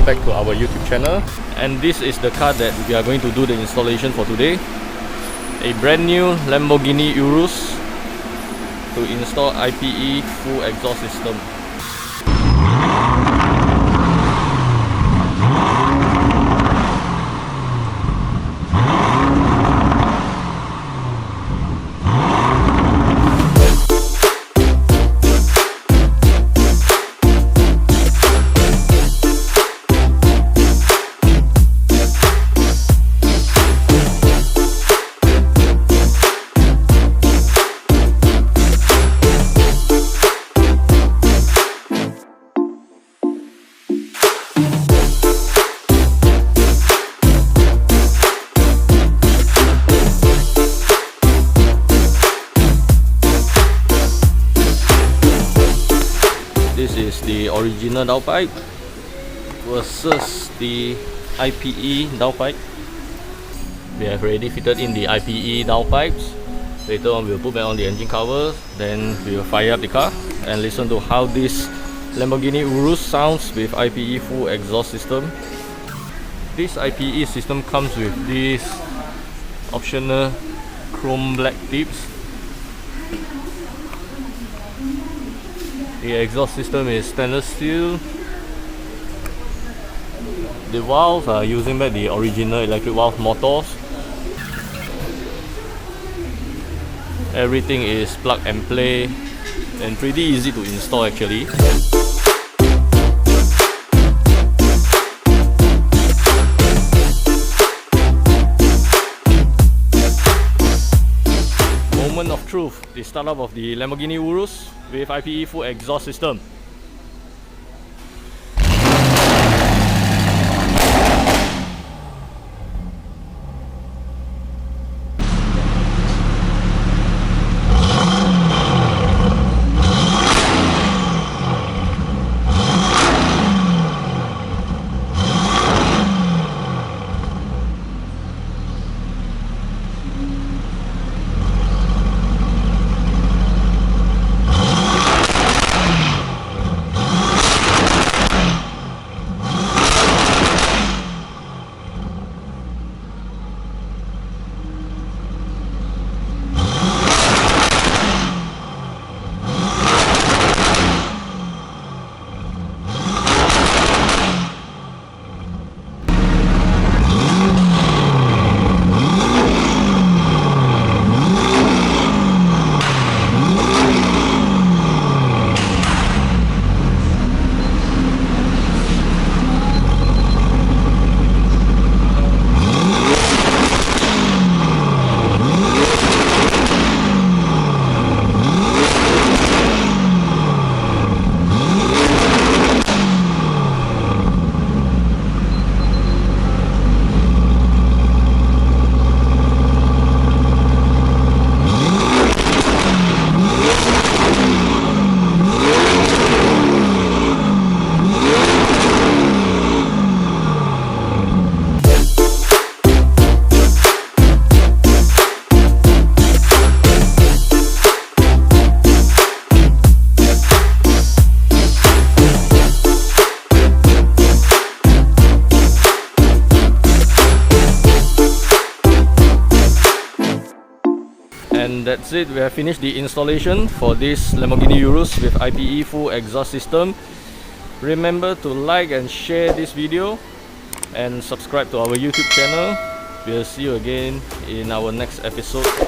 welcome back to our YouTube channel. And this is the car that we are going to do the installation for today. A brand new Lamborghini Urus to install IPE full exhaust system. This is the original downpipe versus the IPE downpipe. We have already fitted in the IPE downpipes. Later on we'll put back on the engine covers, then we will fire up the car and listen to how this Lamborghini Urus sounds with IPE full exhaust system. This IPE system comes with these optional chrome black tips. The exhaust system is stainless steel. The valves are using back the original electric valve motors. Everything is plug and play and pretty easy to install actually. Moment of truth, the startup of the Lamborghini Urus with IPE full exhaust system. And that's it, we have finished the installation for this Lamborghini Urus with IPE full exhaust system. Remember to like and share this video and subscribe to our YouTube channel. We'll see you again in our next episode.